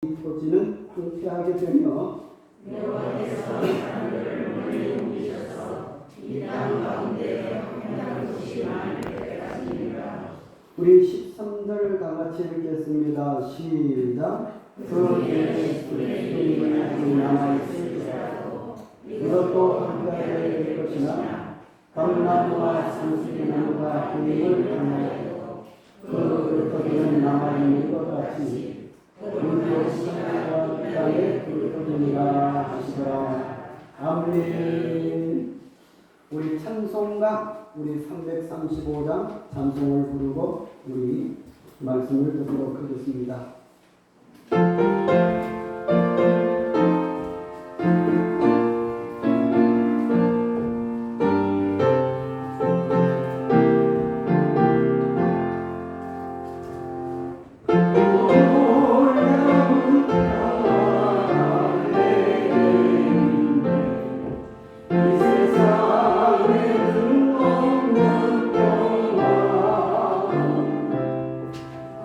이 토지는 황폐하게 되며 여호와께서 사람들을 멀리 옮기셔서 이 땅 가운데 평안한 곳이 많을 때까지니라. 우리 13절 다 같이 읽겠습니다. 시작. 그 뒤에 수레들이 아직 남아있을지라도 이것도 황폐하게 될 것이나 감나무와 상수리나무가 힘을 당하여도 그 토지는 남아있는 것 같이 우리의 신앙과 땅의 불토지니라 하시더라. 아멘. 우리 찬송가 우리 335장 찬송을 부르고 우리 말씀을 듣도록 하겠습니다.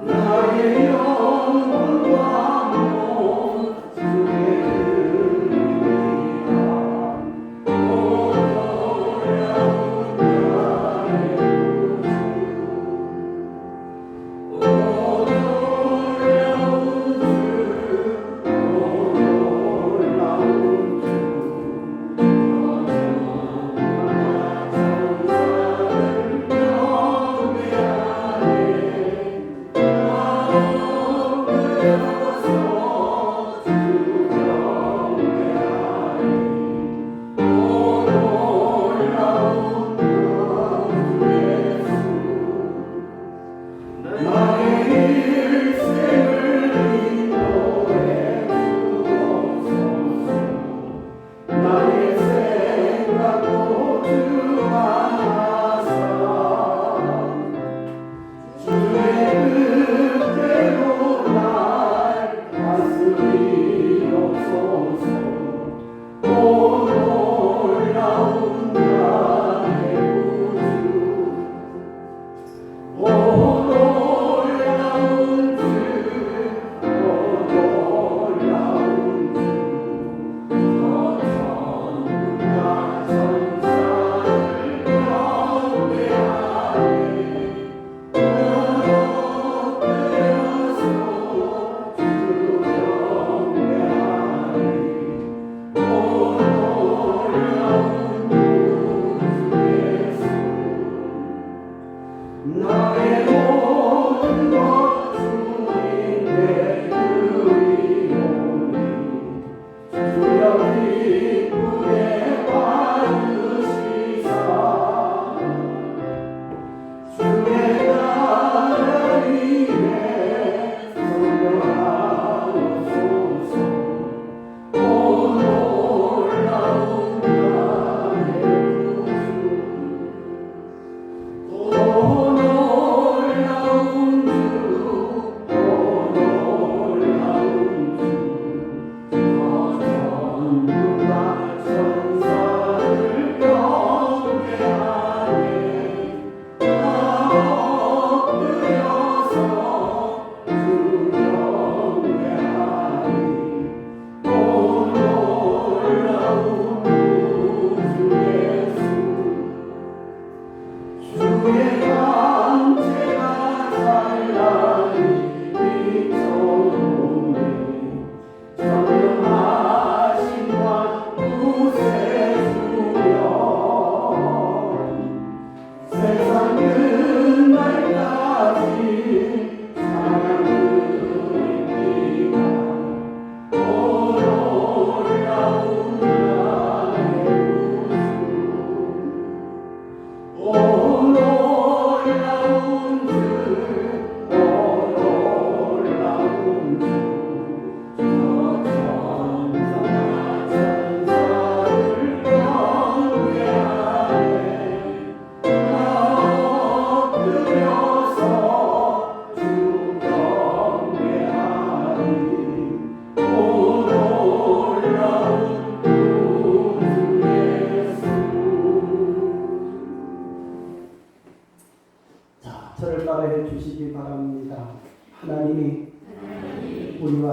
나의 영혼과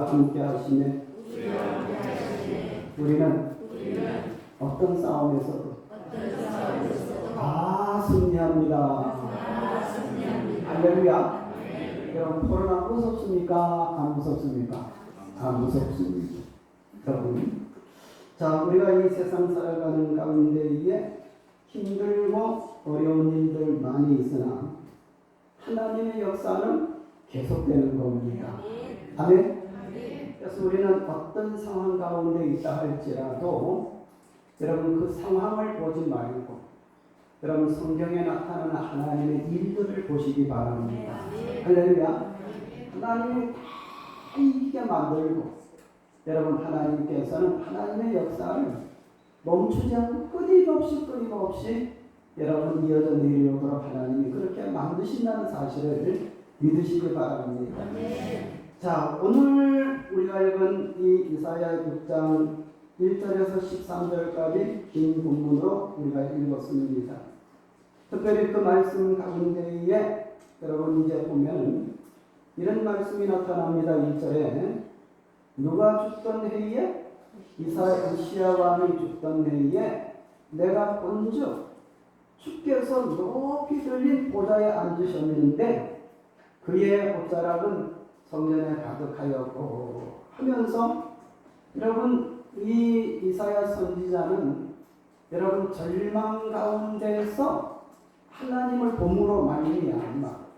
함께 하시네. 우리는 어떤 싸움에서도 다 승리합니다. 할렐루야. 여러분, 코로나 무섭습니까? 안 무섭습니까? 안 무섭습니다. 여러분, 자, 우리가 이 세상 살아가는 가운데에 힘들고 어려운 일들 많이 있으나 하나님의 역사는 계속되는 겁니다. 아멘. 그래서 우리는 어떤 상황 가운데 있다 할지라도 여러분 그 상황을 보지 말고 여러분 성경에 나타나는 하나님의 일들을 보시기 바랍니다. 할렐루야. 하나님이 다 이기게 만들고 여러분 하나님께서는 하나님의 역사를 멈추지 않고 끊임없이 여러분 이어져 내려오도록 하나님이 그렇게 만드신다는 사실을 믿으시기 바랍니다. 자, 오늘 우리가 읽은 이 이사야 6장 1절에서 13절까지 긴 본문으로 우리가 읽었습니다. 특별히 그 말씀 가운데에 여러분 이제 보면 이런 말씀이 나타납니다. 1절에 누가 죽던 해에 이시야 왕이 죽던 해에 내가 본즉 주께서 높이 들린 보좌에 앉으셨는데 그의 옷자락은 성전에 가득하였고 하면서 여러분 이 이사야 선지자는 여러분 절망 가운데서 하나님을 봄으로 말미암아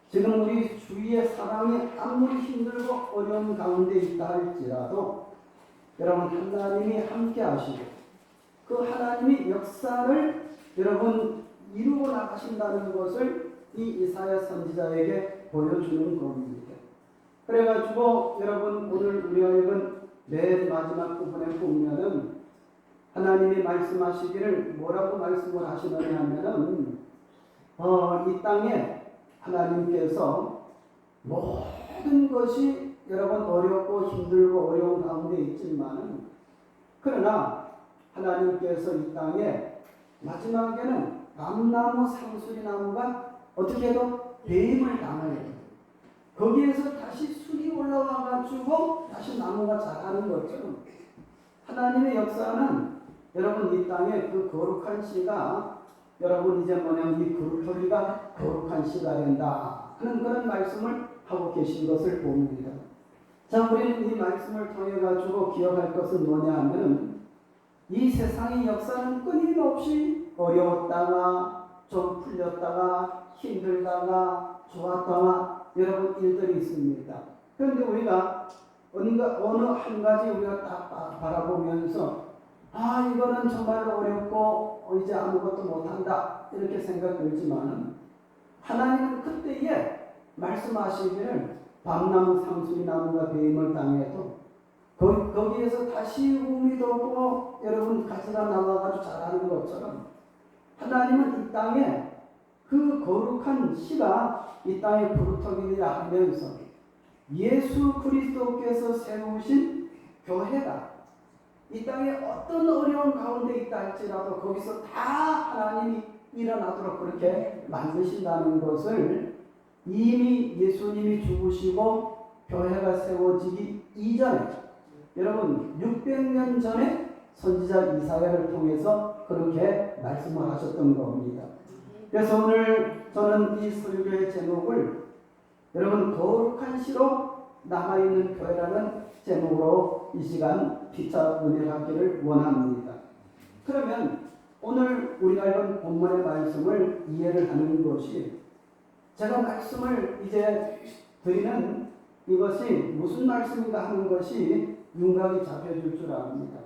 지금 우리 주위의 사랑이 아무리 힘들고 어려운 가운데 있다 할지라도 여러분 하나님이 함께 하시고 그 하나님이 역사를 여러분 이루어 나가신다는 것을 이 이사야 선지자에게 보여주는 겁니다. 그래가지고 여러분 오늘 우리가 읽은 맨 마지막 부분에 보면은 하나님이 말씀하시기를 뭐라고 말씀을 하시느냐 하면은 이 땅에 하나님께서 모든 것이 여러분 어렵고 힘들고 어려운 가운데 있지만은 그러나 하나님께서 이 땅에 마지막에는 감나무 상수리나무가 어떻게 해도 배임을 당해요. 거기에서 다시 술이 올라와가지고 다시 나무가 자라는 것처럼 하나님의 역사는 여러분 이 땅에 그 거룩한 씨가 여러분 이제 뭐냐면 이 굴토리가 거룩한 씨가 된다 하는 그런 말씀을 하고 계신 것을 봅니다. 자, 우리는 이 말씀을 통해 가지고 기억할 것은 뭐냐 하면 이 세상의 역사는 끊임없이 어려웠다가 좀 풀렸다가 힘들다가 좋았다가 여러분 일들이 있습니다. 그런데 우리가 어느 한 가지 우리가 딱 바라보면서 이거는 정말 어렵고 이제 아무것도 못한다 이렇게 생각 들지만 하나님은 그때에 말씀하시기를 밤나무 상수리나무가 배임을 당해도 거기에서 다시 움이 돋고 여러분 가지가 나와가지고 자라는 것처럼 하나님은 이 땅에 그 거룩한 씨가 이 땅에 부르터기니라 하면서 예수 그리스도께서 세우신 교회가 이 땅에 어떤 어려운 가운데 있다 할지라도 거기서 다 하나님이 일어나도록 그렇게 만드신다는 것을 이미 예수님이 죽으시고 교회가 세워지기 이전에 여러분 600년 전에 선지자 이사야를 통해서 그렇게 말씀을 하셨던 겁니다. 그래서 오늘 저는 이 설교의 제목을 여러분 거룩한 씨로 남아있는 교회라는 제목으로 이 시간 피차 은혜 받기를 원합니다. 그러면 오늘 우리가 읽은 본문의 말씀을 이해를 하는 것이 제가 말씀을 이제 드리는 이것이 무슨 말씀인가 하는 것이 윤곽이 잡혀질 줄 압니다.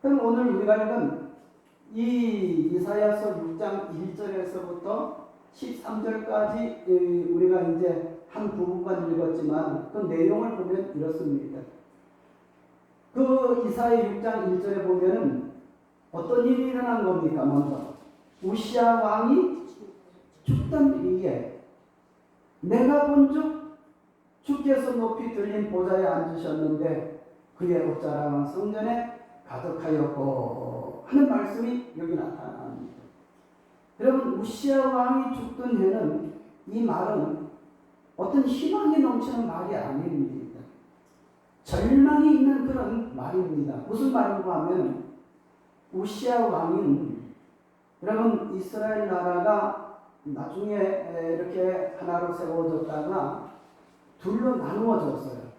그럼 오늘 우리가 읽은 이 이사야서 6장 1절에서부터 13절까지 우리가 이제 한 부분만 읽었지만 그 내용을 보면 이렇습니다. 그 이사야 6장 1절에 보면은 어떤 일이 일어난 겁니까? 먼저 우시야 왕이 죽던 뒤에 내가 본즉 주께서 높이 들린 보좌에 앉으셨는데 그의 옷자락은 성전에 가득하였고 하는 말씀이 여기 나타납니다. 여러분 우시야 왕이 죽던 해는 이 말은 어떤 희망이 넘치는 말이 아닙니다. 절망이 있는 그런 말입니다. 무슨 말인가 하면 우시아 왕은 여러분 이스라엘 나라가 나중에 이렇게 하나로 세워졌다가 둘로 나누어졌어요.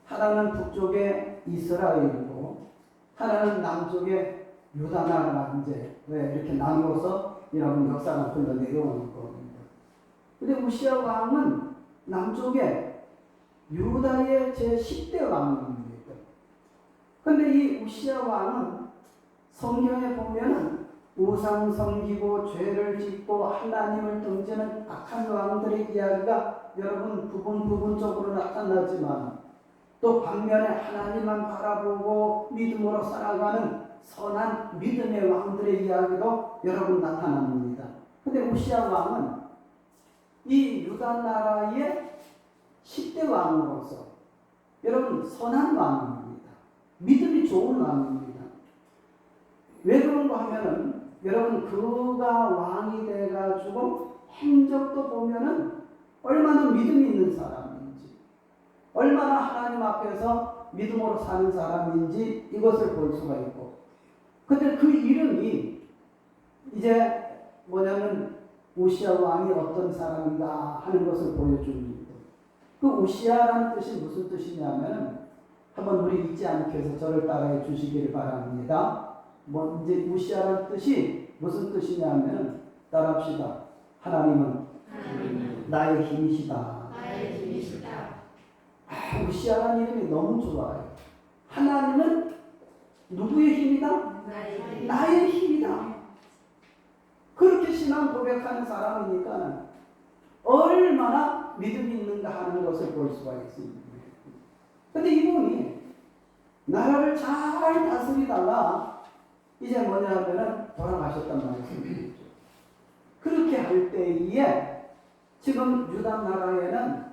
하나는 북쪽에 이스라엘이고 하나는 남쪽에 유다 나라가 이제 이렇게 나누어서 여러분 역사가 흘러 내려오는 겁니다. 근데 우시아 왕은 남쪽에 유다의 제10대 왕입니다. 근데 이 우시아 왕은 성경에 보면은 우상 섬기고 죄를 짓고 하나님을 등지는 악한 왕들의 이야기가 여러분 부분적으로 나타나지만 또 반면에 하나님만 바라보고 믿음으로 살아가는 선한 믿음의 왕들의 이야기도 여러분 나타납니다. 근데 우시아 왕은 이 유다 나라의 10대 왕으로서 여러분 선한 왕입니다. 믿음이 좋은 왕입니다. 왜 그런가 하면은 여러분 그가 왕이 돼가지고 행적도 보면은 얼마나 믿음이 있는 사람인지 얼마나 하나님 앞에서 믿음으로 사는 사람인지 이것을 볼 수가 있고 근데 그 이름이 이제 뭐냐면 우시아 왕이 어떤 사람인가 하는 것을 보여줍니다. 그 우시아라는 뜻이 무슨 뜻이냐면 한번 우리 잊지 않게 해서 저를 따라해 주시기를 바랍니다. 이제 우시아라는 뜻이 무슨 뜻이냐면 따라합시다. 하나님은 나의 힘이시다. 우시아라는 이름이 너무 좋아요. 하나님은 누구의 힘이다? 나의 힘이다. 그렇게 신앙 고백하는 사람이니까 얼마나 믿음이 있는가 하는 것을 볼 수가 있습니다. 근데 이분이 나라를 잘 다스리다가 이제 뭐냐면은 돌아가셨단 말씀이죠. 그렇게 할 때에 지금 유다 나라에는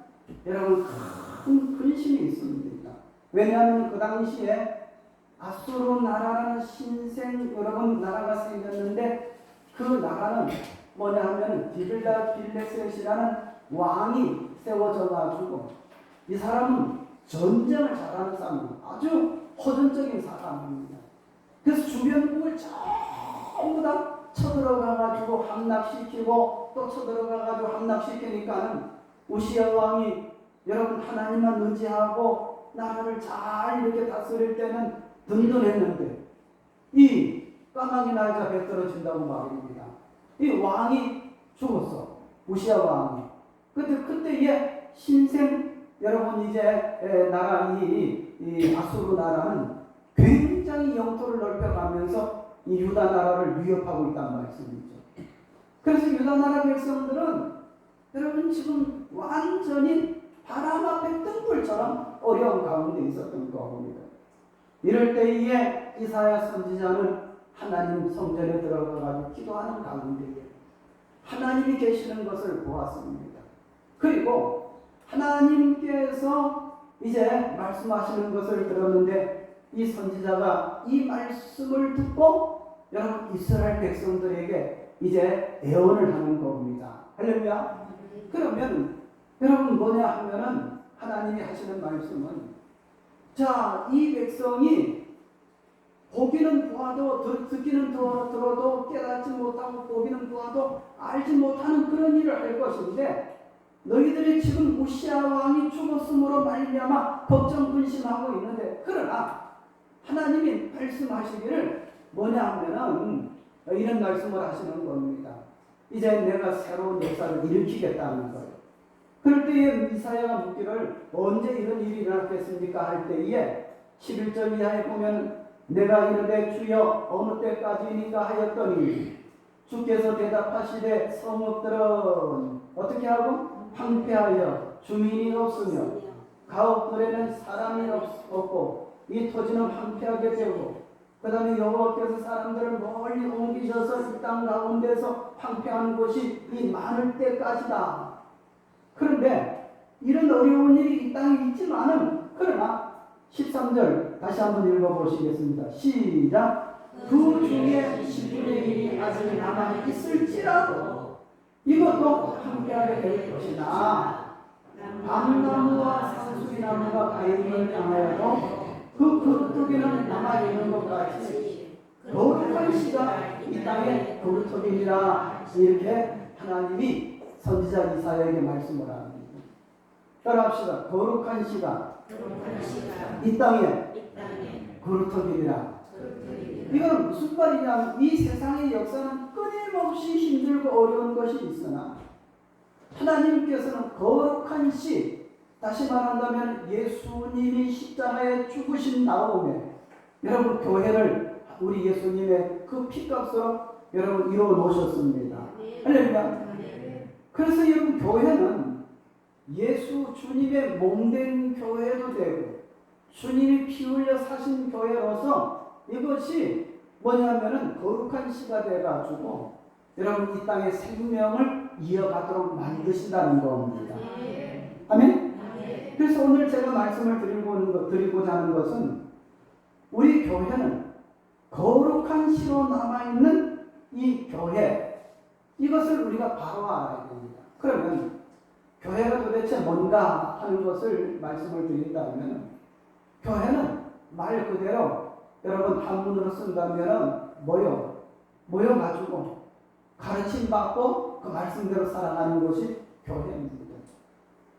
여러분 큰 근심이 있습니다. 왜냐하면 그 당시에 아수르 나라라는 신생 여러분 나라가 생겼는데 그 나라는 뭐냐 하면 빌레셋이라는 왕이 세워져 가지고 이 사람은 전쟁을 잘하는 사람 아주 호전적인 사람입니다. 그래서 주변국을 전부 다 쳐들어가 가지고 함락시키고 또 쳐들어가 가지고 함락시키니까는 우시아 왕이 여러분 하나님만 의지하고 나라를 잘 이렇게 다스릴 때는 든든했는데 이 까마귀 날짜 배 떨어진다고 말입니다. 이 왕이 죽었어. 우시아 왕이. 그때에 신생 여러분 이제 나라 이 아수르 나라는 굉장히 영토를 넓혀가면서 이 유다 나라를 위협하고 있단 말씀이죠. 그래서 유다 나라 백성들은 여러분 지금 완전히 바람 앞에 등불처럼 어려운 가운데 있었던 겁니다. 이럴 때에 이사야 선지자는 하나님 성전에 들어가가지고 기도하는 가운데에 하나님이 계시는 것을 보았습니다. 그리고 하나님께서 이제 말씀하시는 것을 들었는데 이 선지자가 이 말씀을 듣고 여러분 이스라엘 백성들에게 이제 애원을 하는 겁니다. 할렐루야. 그러면 여러분 뭐냐 하면은 하나님이 하시는 말씀은 자, 이 백성이 보기는 보아도 듣기는 들어도 깨닫지 못하고 보기는 보아도 알지 못하는 그런 일을 할 것인데 너희들이 지금 우시아 왕이 죽었음으로 말미암아 걱정 근심하고 있는데 그러나 하나님이 말씀하시기를 뭐냐 하면은 이런 말씀을 하시는 겁니다. 이제 내가 새로운 역사를 일으키겠다는 거예요. 그럴 때에 이사야가 묻기를 언제 이런 일이 일어났겠습니까 할 때에 11절 이하에 보면 내가 이르되 주여 어느 때까지니까 하였더니 주께서 대답하시되 성읍들은 어떻게 하고 황폐하여 주민이 없으며 가옥들에는 사람이 없고 이 토지는 황폐하게 되고 그 다음에 여호와께서 사람들을 멀리 옮기셔서 이 땅 가운데서 황폐한 곳이 이 많을 때까지다. 그런데 이런 어려운 일이 이 땅에 있지만은 그러나 13절 다시 한번 읽어보시겠습니다. 시작. 그 중에 10분의 1이 아직 남아있을지라도 이것도 함께하게 될 것이나 밤나무와 상수리나무가 가인을 향하여도 그 그루터기는 남아있는 것 같이 거룩한 씨가 이 땅에 그루터기니라. 이렇게 하나님이 선지자 이사야에게 말씀을 합니다. 따라합시다. 거룩한 씨가 이 땅에 그루터기니라. 이건 무슨 말이냐면 이 세상의 역사는 끊임없이 힘들고 어려운 것이 있으나 하나님께서는 거룩한 씨, 다시 말한다면 예수님이 십자가에 죽으신 다음에 여러분 교회를 우리 예수님의 그 피값으로 여러분 이루어 놓으셨습니다. 할렐루야. 그래서 여러분 교회는 예수 주님의 몸된 교회도 되고 주님이 피 흘려 사신 교회로서 이것이 뭐냐면은 거룩한 씨가 돼가지고 여러분 이 땅의 생명을 이어가도록 만드신다는 겁니다. 아멘? 그래서 오늘 제가 말씀을 드리고자 하는 것은 우리 교회는 거룩한 씨로 남아있는 이 교회, 이것을 우리가 바로 알아야 됩니다. 그러면 교회가 도대체 뭔가 하는 것을 말씀을 드린다면 교회는 말 그대로 여러분 한문으로 쓴다면 모여가지고 가르침 받고 그 말씀대로 살아가는 것이 교회입니다.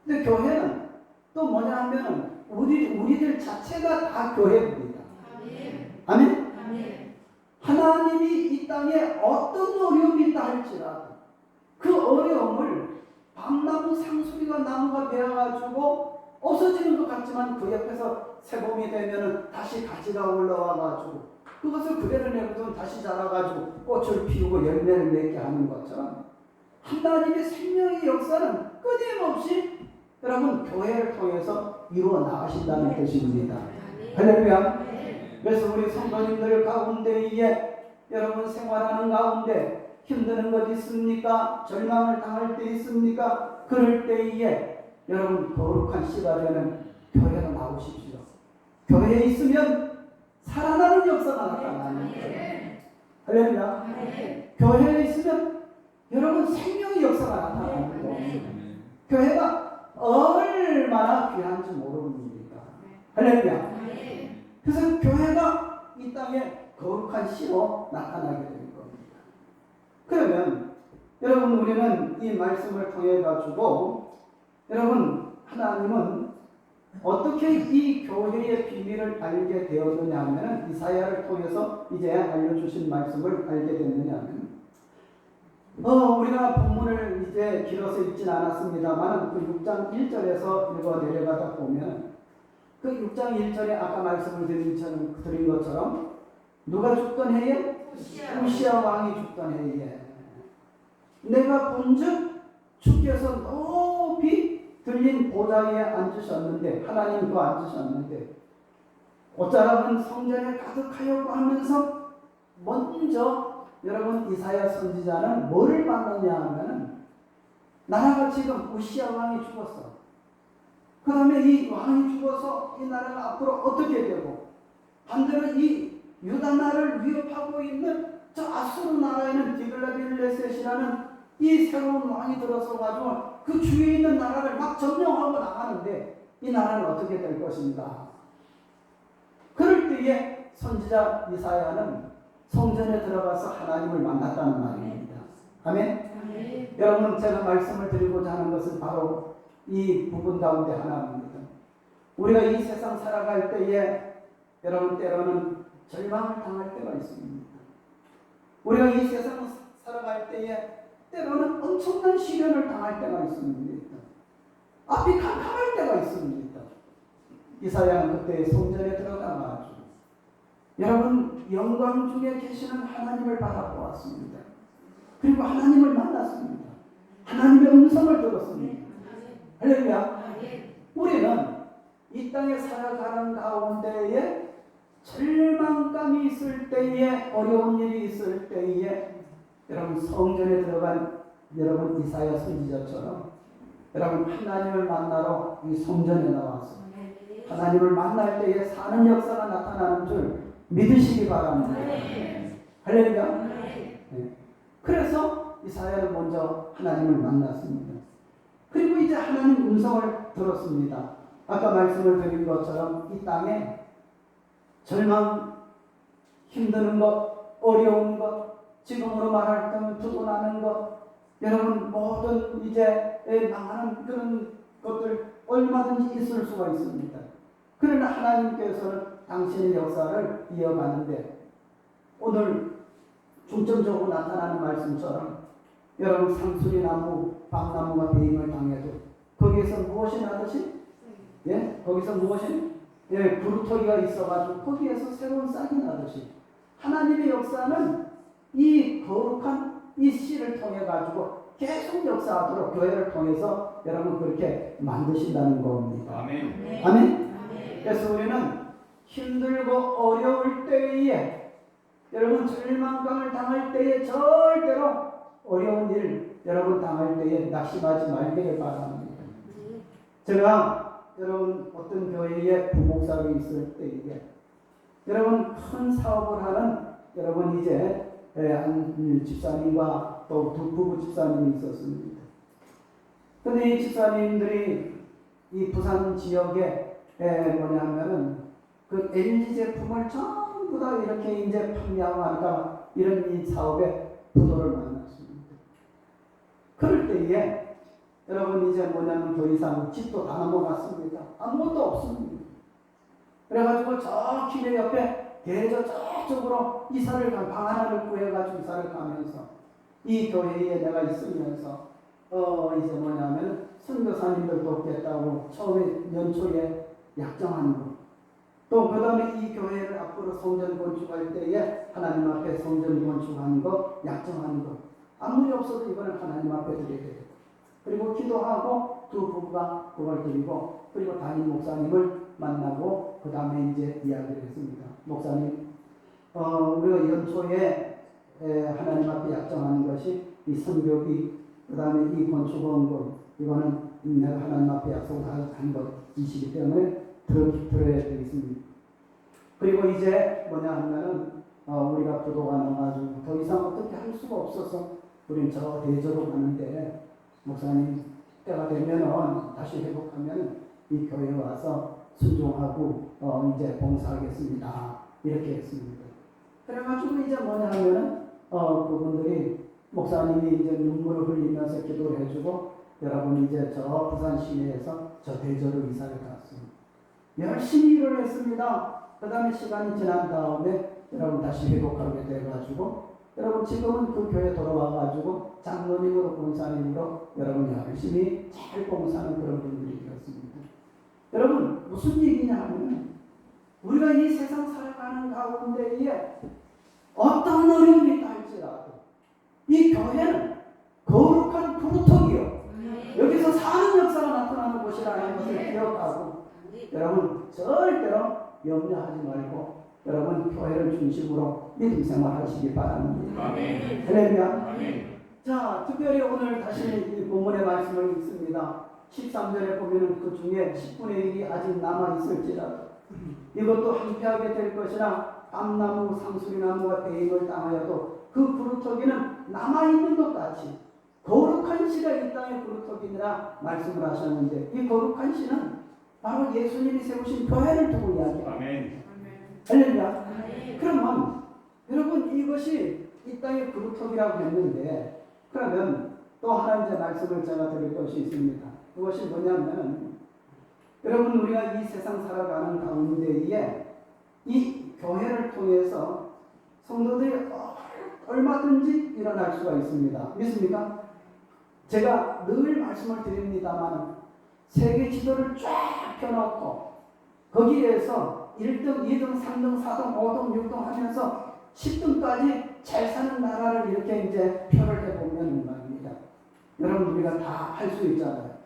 근데 교회는 또 뭐냐 하면 우리들 자체가 다 교회입니다. 아멘? 하나님이 이 땅에 어떤 어려움이 있다 할지라도 그 어려움을 밤나무 상수리가 나무가 되어가지고 없어지는 것 같지만 그 옆에서 새봄이 되면 다시 가지가 올라와가지고 그것을 그대로 내버려두면 다시 자라가지고 꽃을 피우고 열매를 맺게 하는 것처럼 하나님의 생명의 역사는 끊임없이 여러분 교회를 통해서 이루어 나가신다는 뜻입니다. 할렐루야. 그래서 우리 성도님들 가운데에 여러분 생활하는 가운데 힘드는 것 있습니까? 절망을 당할 때 있습니까? 그럴 때에 여러분 거룩한 씨가 되는 교회로 나오십시오. 교회에 있으면 살아나는 역사가 나타나는 거예요. 할렐루야. 교회에 있으면 여러분 생명의 역사가 나타나는 거예요. 교회가 얼마나 귀한지 모릅니다. 할렐루야. 그래서 교회가 이 땅에 거룩한 씨로 나타나게 되는 겁니다. 그러면 여러분 우리는 이 말씀을 통해 가지고 여러분 하나님은 어떻게 이 교회의 비밀을 알게 되었느냐 하면 이사야를 통해서 이제 알려주신 말씀을 알게 됐느냐 하면 우리가 본문을 이제 길어서 읽진 않았습니다만 그 6장 1절에서 읽어 내려가다 보면 그 6장 1절에 아까 말씀을 드린 것처럼 누가 죽던 해에? 우시야 왕이 죽던 해에 내가 본즉 주께서 높이 들린 보좌 위에 앉으셨는데 하나님 그 앉으셨는데 옷자락은 성전에 가득하여고 하면서 먼저 여러분 이사야 선지자는 뭐를 만났냐 하면 나라가 지금 우시야 왕이 죽었어. 그 다음에 이 왕이 죽어서 이 나라가 앞으로 어떻게 되고 반대로 이 유다 나라를 위협하고 있는 저 아수르 나라에는 디글라빌레셋이라는 이 새로운 왕이 들어서 가지고 그 주위에 있는 나라를 막 점령하고 나가는데 이 나라는 어떻게 될 것인가? 그럴 때에 선지자 이사야는 성전에 들어가서 하나님을 만났다는 말입니다. 아멘? 여러분 제가 말씀을 드리고자 하는 것은 바로 이 부분 가운데 하나입니다. 우리가 이 세상 살아갈 때에 여러분 때로는 절망을 당할 때가 있습니다. 우리가 이 세상 살아갈 때에 때로는 엄청난 시련을 당할 때가 있습니다. 앞이 캄캄할 때가 있습니다. 이사야는 그때 성전에 들어가가지고 여러분 영광 중에 계시는 하나님을 바라보았습니다. 그리고 하나님을 만났습니다. 하나님의 음성을 들었습니다. 할렐루야. 우리는 이 땅에 살아가는 가운데에 절망감이 있을 때에 어려운 일이 있을 때에 여러분 성전에 들어간 여러분 이사야 선지자처럼 여러분 하나님을 만나러 이 성전에 나와서 하나님을 만날 때에 사는 역사가 나타나는 줄 믿으시기 바랍니다. 할렐루야. 네. 그래서 이사야는 먼저 하나님을 만났습니다. 그리고 이제 하나님 음성을 들었습니다. 아까 말씀을 드린 것처럼 이 땅에 절망, 힘드는 것, 어려운 것, 지금으로 말할 때는 부도나는 것, 여러분 모든 이제 망하는 그런 것들 얼마든지 있을 수가 있습니다. 그러나 하나님께서는 당신의 역사를 이어가는데 오늘 중점적으로 나타나는 말씀처럼 여러분 상수리나무, 밤나무가 배임을 당해도 거기에서 무엇이 나듯이? 예? 거기서 무엇이? 예, 구루터기가 있어가지고 거기에서 새로운 싹이 나듯이 하나님의 역사는 이 거룩한 이 씨를 통해 가지고 계속 역사하도록 교회를 통해서 여러분 그렇게 만드신다는 겁니다. 아멘. 아멘. 그래서 우리는 힘들고 어려울 때에 여러분 절망감을 당할 때에 절대로 어려운 일 여러분 당할 때에 낙심하지 말기를 바랍니다. 제가 여러분 어떤 교회에 부목사로 있을 때에 여러분 큰 사업을 하는 여러분 이제 한 집사님과 또 두 부부 집사님이 있었습니다. 근데 이 집사님들이 이 부산 지역에 뭐냐면은 그 LG 제품을 전부 다 이렇게 이제 판매하고 하니까 이런 이 사업에 부도를 만났습니다. 그럴 때에 여러분 이제 뭐냐면 더 이상 집도 다 넘어갔습니다. 아무것도 없습니다. 그래가지고 저 길의 옆에 대저 저쪽으로 이사를 방 하나를 구해가지고 이사를 가면서 이 교회에 내가 있으면서 이제 뭐냐면 선교사님들 돕겠다고 처음에 연초에 약정한 거. 또 그 다음에 이 교회를 앞으로 성전 건축할 때에 하나님 앞에 성전 건축하는 거 약정하는 거. 아무리 없어도 이거는 하나님 앞에 드려야 돼요. 그리고 기도하고 두 부부가 그걸 드리고 그리고 담임 목사님을 만나고 그 다음에 이제 이야기를 했습니다. 목사님, 우리가 연초에 하나님 앞에 약정하는 것이 이 성벽이 그 다음에 이 건축원금 이거는 내가 하나님 앞에 약속한 것이기 때문에 들어야 되겠습니다. 그리고 이제 뭐냐 하면은 우리가 부도가 나가지고 더 이상 어떻게 할 수가 없어서 우리는 저 대저로 가는데 목사님 때가 되면은 다시 회복하면 이 교회에 와서 순종하고 이제 봉사하겠습니다. 이렇게 했습니다. 그래가지고 이제 뭐냐 하면은 그분들이 목사님이 이제 눈물을 흘리면서 기도를 해주고 여러분 이제 저 부산 시내에서 저 대저로 이사를 갔습니다. 열심히 일을 했습니다. 그 다음에 시간이 지난 다음에 여러분 다시 회복하게 돼가지고 여러분 지금은 그 교회 돌아와가지고 장로님으로 권사님으로 여러분 열심히 잘 봉사하는 그런 분들이 되었습니다. 여러분 무슨 얘기냐 하면 우리가 이 세상 살아가는 가운데에 어떤 어려움이 있다 할지라도 이 교회는 거룩한 부르터기요. 여기서 사는 역사가 나타나는 곳이라는 것을 기억하고 여러분 절대로 염려하지 말고 여러분 교회를 중심으로 믿음 생활하시기 바랍니다. 아멘. 할렐루야. 아멘. 자, 특별히 오늘 다시 이 본문의 말씀을 읽습니다. 13절에 보면은 그 중에 10분의 1이 아직 남아있을지라도 이것도 함께하게 될 것이나 밤나무, 상수리나무가 배임을 당하여도 그 부르터기는 남아있는 것 같이 거룩한 씨가 이 땅의 부르터기니라 말씀을 하셨는데 이 거룩한 씨는 바로 예수님이 세우신 교회를 두고 이야기합니다. 아멘. 할렐루야. 그러면 여러분 이것이 이 땅의 부르터기라고 했는데 그러면 또 하나 이제 말씀을 제가 드릴 것이 있습니다. 그것이 뭐냐면 여러분 우리가 이 세상 살아가는 가운데에 이 교회를 통해서 성도들이 얼마든지 일어날 수가 있습니다. 믿습니까? 제가 늘 말씀을 드립니다만 세계 지도를 쫙 펴놓고 거기에서 1등, 2등, 3등, 4등, 5등, 6등 하면서 10등까지 잘 사는 나라를 이렇게 이제 표를 해보면 말입니다. 여러분 우리가 다 할 수 있잖아요.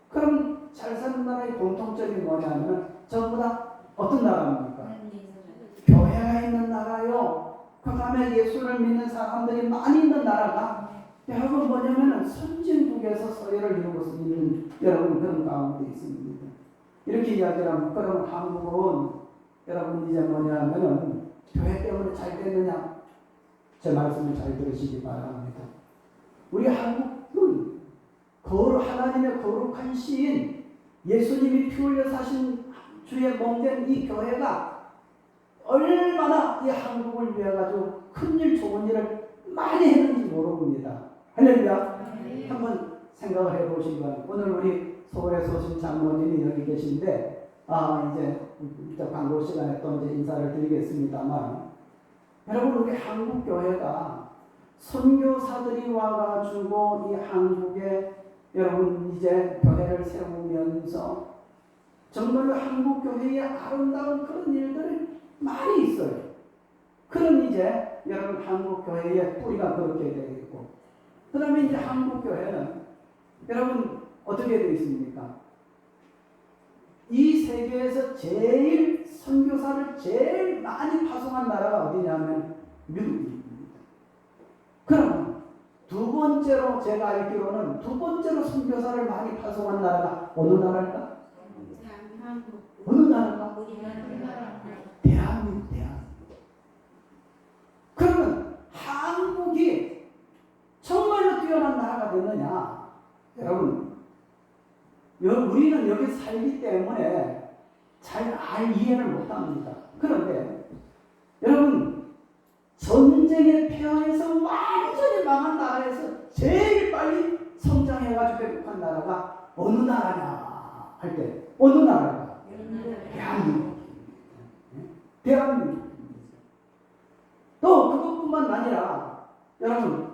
그럼 잘 사는 나라의 공통점이 뭐냐면 전부 다 어떤 나라입니까? 교회가 있는 나라요. 그 다음에 예수를 믿는 사람들이 많이 있는 나라가 여러분 뭐냐면 선진국에서 서열을 이루고 있는 여러분 그런 가운데 있습니다. 이렇게 이야기를 하면 그러면 한국은 여러분 이제 뭐냐면은 교회 때문에 잘 됐느냐? 제 말씀을 잘 들으시기 바랍니다. 우리 한국은 하나님의 거룩한 시인 예수님이 피 흘려 사신 주의 몸된 이 교회가 얼마나 이 한국을 위해 가지고 큰일 좋은 일을 많이 했는지 모릅니다. 할렐루야. 한번 생각을 해보신 건 오늘 우리 서울에서 오신 장모님이 여기 계신데 이제 광고 시간에 또 이제 인사를 드리겠습니다만 여러분 우리 한국 교회가 선교사들이 와가지고 이 한국에 여러분 이제 교회를 세우면서 정말로 한국 교회의 아름다운 그런 일들이 많이 있어요. 그럼 이제 여러분 한국 교회의 뿌리가 그렇게 되어 있고, 그 다음에 이제 한국 교회는 여러분 어떻게 되어 있습니까? 이 세계에서 제일 선교사를 제일 많이 파송한 나라가 어디냐면 미국입니다. 그러면 두 번째로 제가 알기로는 두 번째로 선교사를 많이 파송한 나라가 어느 나라일까? 어느 나라일까? 대한민국. 그러면 한국이 정말로 뛰어난 나라가 됐느냐? 여러분, 우리는 여기 살기 때문에 잘 이해를 못합니다. 그런데 여러분, 전쟁에 패하여서 완전히 망한 나라에서 제일 빨리 성장해가지고 회복한 나라가 어느 나라냐 할 때 어느 나라가? 대한민국. 대한민국. 또 그것뿐만 아니라 여러분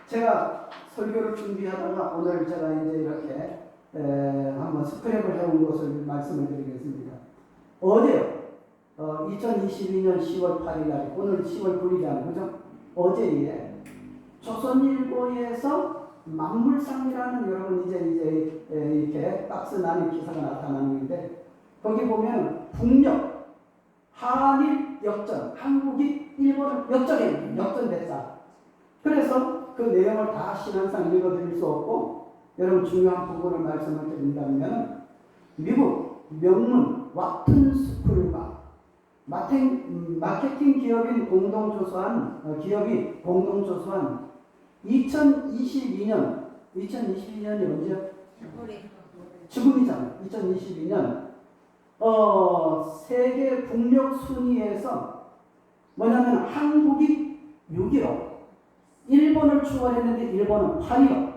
제가 설교를 준비하다가 오늘 제가 이제 이렇게 한번 스크랩을 해온 것을 말씀을 드리겠습니다. 어제요. 2022년 10월 8일 날 오늘 10월 9일이잖아요. 그죠? 어제에 조선일보에서 만물상이라는 여러분 이제 이렇게 박스 안에 기사가 나타나는데 거기 보면 북녘 한일 역전, 한국이 일본을 역전됐다. 그래서 그 내용을 다 신앙상 읽어드릴 수 없고 여러분 중요한 부분을 말씀을 드린다면 미국 명문 왓튼 스쿨과 마케팅 기업이 공동조소한 2022년이 언제? 지금이잖아요. 2022년 세계 국력 순위에서 뭐냐면 한국이 6위로 일본을 추월했는데 일본은 8위로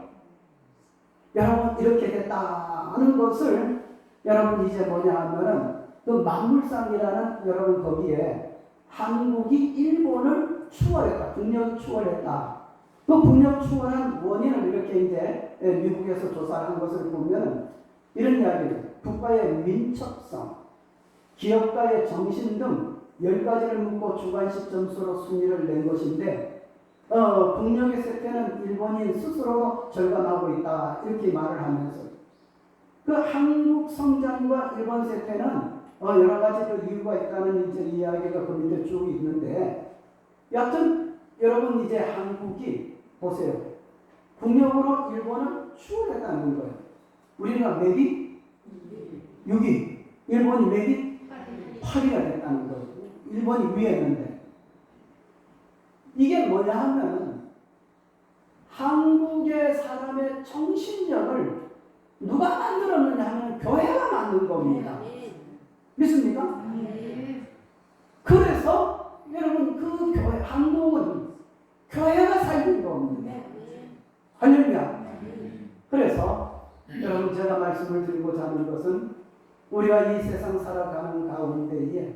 여러분 이렇게 됐다는 것을 여러분 이제 뭐냐 하면은 그 만물상이라는 여러분 거기에 한국이 일본을 추월했다. 국력이 추월했다. 그 국력 추월한 원인을 이렇게 이제 미국에서 조사를 한 것을 보면 이런 이야기를 국가의 민첩성, 기업가의 정신 등 10가지를 묻고 주관식 점수로 순위를 낸 것인데 국력의 세태는 일본인 스스로 절감하고 있다. 이렇게 말을 하면서 그 한국 성장과 일본 세태는 여러 가지 그 이유가 있다는 이제 이야기가 그 밑에 쭉 있는데 여하튼 여러분 이제 한국이 보세요. 국력으로 일본을 추월했다는 거예요. 우리가 몇 위? 6위. 일본이 몇 위? 8위가 됐다는 거예요. 일본이 위에 있는데 이게 뭐냐 하면 한국의 사람의 정신력을 누가 만들었느냐 하면 교회가 만든 겁니다. 믿습니까? 그래서 여러분 그 교회, 한국은 교회가 살린 겁니다. 할렐루야. 그래서 여러분 제가 말씀을 드리고자 하는 것은 우리가 이 세상 살아가는 가운데에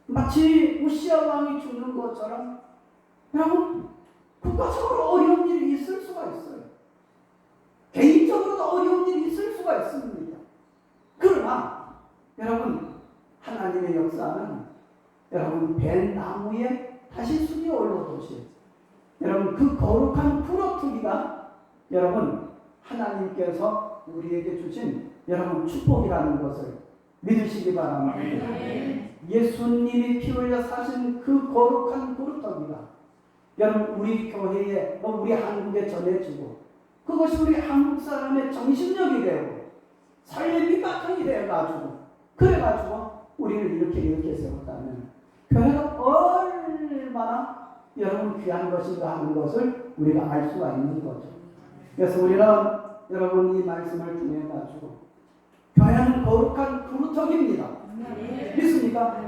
마치 우시아 왕이 죽는 것처럼 여러분 국가적으로 어려운 일이 있을 수가 있어요. 개인적으로도 어려운 일이 있을 수가 있습니다. 그러나 여러분 하나님의 역사는 여러분 벤 나무에 다시 순이 올라오듯이 여러분 그 거룩한 풀어투기가 여러분 하나님께서 우리에게 주신 여러분 축복이라는 것을 믿으시기 바랍니다. 예수님이 피 흘려 사신 그 거룩한 풀어투기가 여러분 우리 교회에 우리 한국에 전해지고 그것이 우리 한국 사람의 정신력이 되고 삶의 밑바탕이 되어가지고 그래가지고 우리를 이렇게 세웠다면 교회가 얼마나 여러분 귀한 것인가 하는 것을 우리가 알 수가 있는 거죠. 그래서 우리는 여러분 이 말씀을 통해 가지고 교회는 거룩한 그루터기입니다. 믿습니까?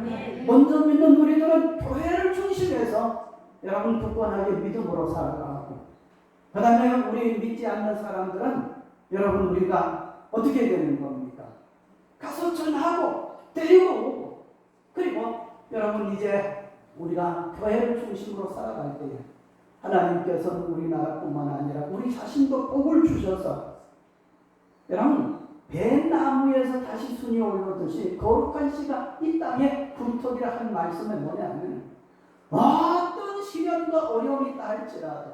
먼저 믿는 우리들은 교회를 중심해서 여러분 굳건하게 믿음으로 살아가고, 그 다음에 우리 믿지 않는 사람들은 여러분 우리가 어떻게 되는 겁니까? 가서 전하고 데리고 오고, 그리고 여러분 이제 우리가 교회를 중심으로 살아갈 때에 하나님께서는 우리나라뿐만 아니라 우리 자신도 복을 주셔서 여러분 뱃나무에서 다시 순이 올라오듯이 거룩한 씨가 이 땅에 굴뚝이라 한 말씀은 뭐냐면, 어떤 시련과 어려움이 있다 할지라도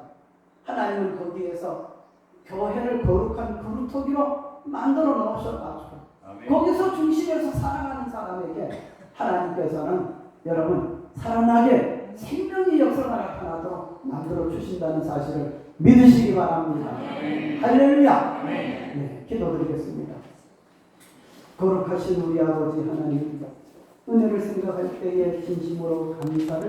하나님은 거기에서 교회를 거룩한 굴뚝이로 만들어 놓으셔가지고 거기서 중심에서 살아가는 사람에게 하나님께서는 여러분 살아나게 생명의 역사가 나타나도록 만들어 주신다는 사실을 믿으시기 바랍니다. 할렐루야. 네, 기도드리겠습니다. 거룩하신 우리 아버지 하나님, 은혜를 생각할 때에 진심으로 감사를